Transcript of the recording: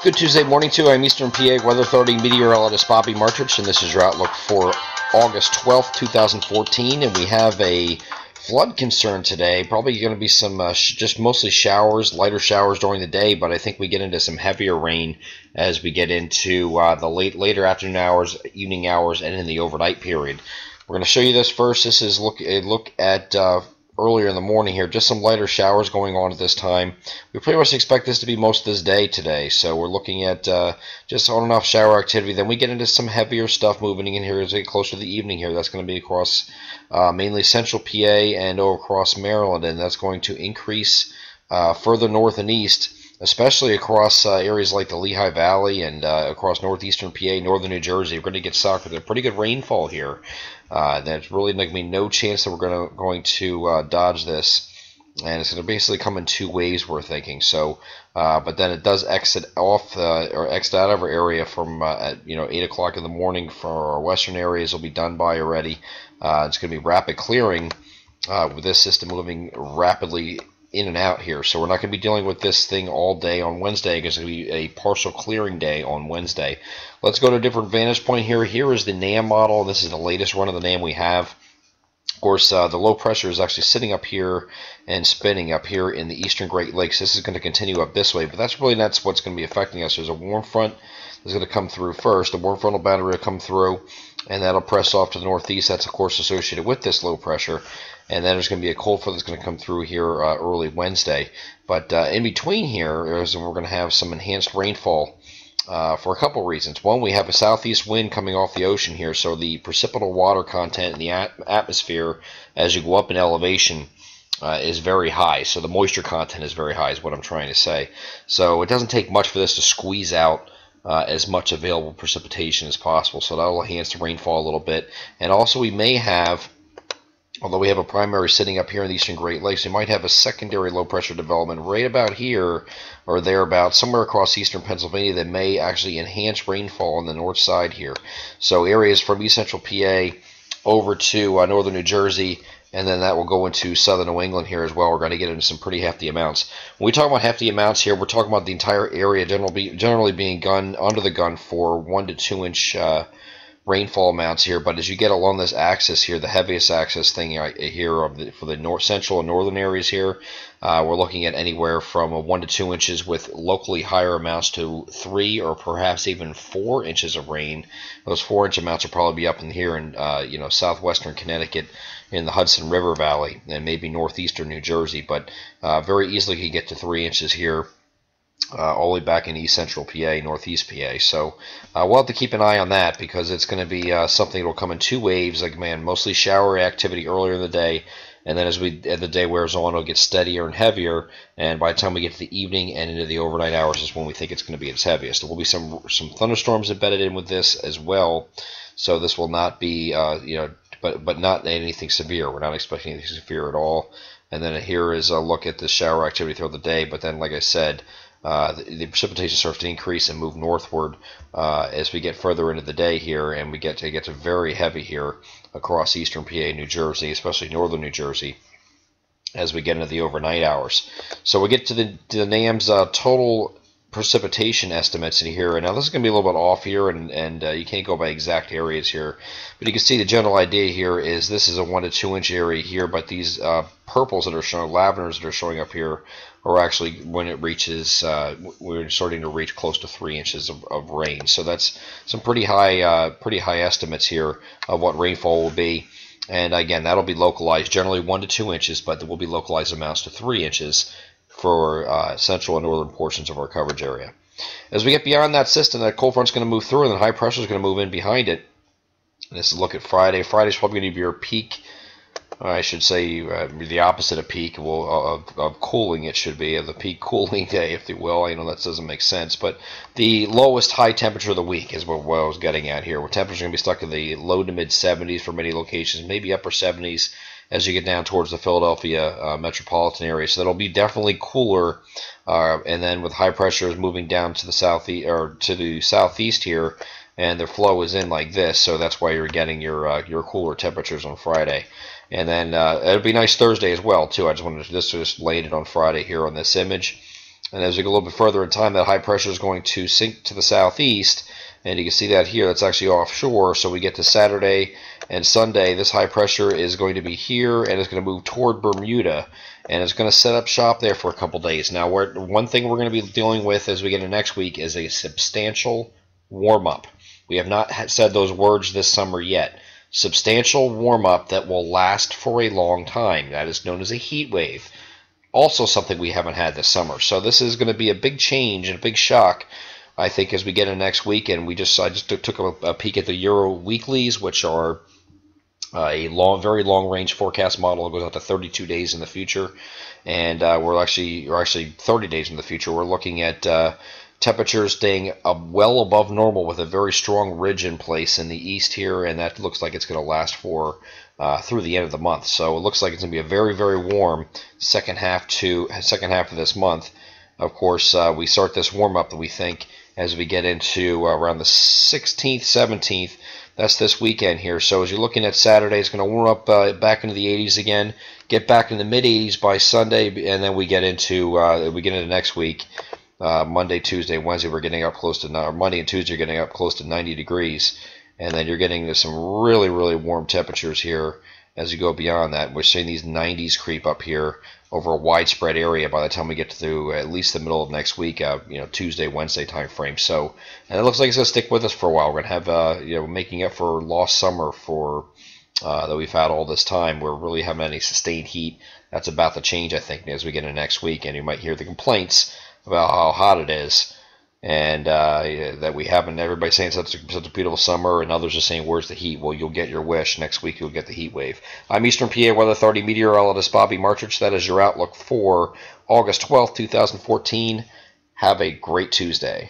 Good Tuesday morning to you. I'm Eastern PA Weather Authority meteorologist Bobby Martrich, and this is your outlook for August 12th, 2014. And we have a flood concern today. Probably going to be some just mostly showers, lighter showers during the day, but I think we get into some heavier rain as we get into the later afternoon hours, evening hours, and in the overnight period. We're going to show you this first. This is a look at earlier in the morning here. Just some lighter showers going on at this time. We pretty much expect this to be most of this day today. So we're looking at just on and off shower activity. Then we get into some heavier stuff moving in here as we get closer to the evening here. That's going to be across mainly central PA and over across Maryland. And that's going to increase further north and east, especially across areas like the Lehigh Valley and across northeastern PA, northern New Jersey. We're going to get stuck with a pretty good rainfall here. There's really going to be no chance that we're going to dodge this, and it's going to basically come in two waves, we're thinking. So, but then it does exit off or exit out of our area from at 8 o'clock in the morning. For our western areas, will be done by already. It's going to be rapid clearing with this system moving rapidly in and out here. So we're not going to be dealing with this thing all day on Wednesday. It's going to be a partial clearing day on Wednesday. Let's go to a different vantage point here. Here is the NAM model. This is the latest run of the NAM we have. Of course, the low pressure is actually sitting up here and spinning up here in the eastern Great Lakes. This is going to continue up this way, but that's really not what's going to be affecting us. There's a warm front that's going to come through first. The warm frontal boundary will come through, and that'll press off to the northeast. That's, of course, associated with this low pressure. And then there's going to be a cold front that's going to come through here early Wednesday. But in between here, we're going to have some enhanced rainfall for a couple reasons. One, we have a southeast wind coming off the ocean here, so the precipitable water content in the atmosphere as you go up in elevation is very high. So the moisture content is very high is what I'm trying to say. So it doesn't take much for this to squeeze out as much available precipitation as possible. So that will enhance the rainfall a little bit. And also we may have, although we have a primary sitting up here in the eastern Great Lakes, we might have a secondary low pressure development right about here or thereabouts, somewhere across eastern Pennsylvania that may actually enhance rainfall on the north side here. So areas from east central PA over to northern New Jersey, and then that will go into southern New England here as well. We're going to get into some pretty hefty amounts. When we talk about hefty amounts here, we're talking about the entire area generally being under the gun for 1 to 2 inch rainfall amounts here. But as you get along this axis here, the heaviest axis thing here for the north central and northern areas here, we're looking at anywhere from 1 to 2 inches with locally higher amounts to 3 or perhaps even 4 inches of rain. Those 4-inch amounts will probably be up in here in southwestern Connecticut, in the Hudson River Valley, and maybe northeastern New Jersey, but very easily can get to 3 inches here. All the way back in east central PA, northeast PA. So we'll have to keep an eye on that because it's going to be something that will come in two waves. Like, man, mostly shower activity earlier in the day, and then as the day wears on, it'll get steadier and heavier. And by the time we get to the evening and into the overnight hours is when we think it's going to be its heaviest. There will be some thunderstorms embedded in with this as well. So this will not be but not anything severe. We're not expecting anything severe at all. And then here is a look at the shower activity throughout the day. But then, like I said, the precipitation starts to increase and move northward as we get further into the day here, and we get to very heavy here across eastern PA, New Jersey, especially northern New Jersey, as we get into the overnight hours. So we get to the NAM's total precipitation estimates in here, and now this is going to be a little bit off here, and you can't go by exact areas here, but you can see the general idea here is this is a 1 to 2 inch area here, but these purples that are showing, lavenders that are showing up here, are actually when it reaches, we're starting to reach close to 3 inches of rain. So that's some pretty high estimates here of what rainfall will be. And again, that'll be localized, generally 1 to 2 inches, but there will be localized amounts to 3 inches for central and northern portions of our coverage area. As we get beyond that system, that cold front's going to move through, and then high pressure is going to move in behind it. And this is a look at Friday. Friday's probably going to be your peak. I should say the opposite of peak, of cooling it should be, of the peak cooling day, if you will. I know that doesn't make sense, but the lowest high temperature of the week is what I was getting at here, where temperatures are going to be stuck in the low to mid 70s for many locations, maybe upper 70s as you get down towards the Philadelphia metropolitan area. So that'll be definitely cooler, and then with high pressures moving down to the southeast or to the southeast here, and the flow is in like this, so that's why you're getting your cooler temperatures on Friday. And then it'll be nice Thursday as well too. I just wanted to just laid it on Friday here on this image. And as we go a little bit further in time, that high pressure is going to sink to the southeast. And you can see that here, that's actually offshore. So we get to Saturday and Sunday, this high pressure is going to be here and it's going to move toward Bermuda. And it's going to set up shop there for a couple days. Now, one thing we're going to be dealing with as we get into next week is a substantial warm-up. We have not said those words this summer yet. Substantial warm-up that will last for a long time. That is known as a heat wave. Also something we haven't had this summer. So this is going to be a big change and a big shock, I think, as we get into next week. And I just took a peek at the Euro weeklies, which are a very long range forecast model. It goes out to 32 days in the future, and we're actually 30 days in the future. We're looking at temperatures staying well above normal with a very strong ridge in place in the east here, and that looks like it's going to last for through the end of the month. So it looks like it's going to be a very, very warm second half of this month. Of course, we start this warm up that we think as we get into around the 16th, 17th. That's this weekend here. So as you're looking at Saturday, it's going to warm up back into the 80s again, get back in the mid 80s by Sunday, and then we get into next week. Monday, Tuesday, Wednesday, we're getting up close to, or Monday and Tuesday, you're getting up close to 90 degrees. And then you're getting to some really, really warm temperatures here as you go beyond that. We're seeing these 90s creep up here over a widespread area by the time we get to at least the middle of next week, Tuesday, Wednesday time frame. So, and it looks like it's going to stick with us for a while. We're going to have, making up for lost summer that we've had all this time. We're really having any sustained heat. That's about to change, I think, as we get into next week. And you might hear the complaints about how hot it is. And that we haven't, everybody's saying such a beautiful summer, and others are saying, where's the heat? Well, you'll get your wish. Next week, you'll get the heat wave. I'm Eastern PA Weather Authority meteorologist Bobby Martrich. That is your outlook for August 12th, 2014. Have a great Tuesday.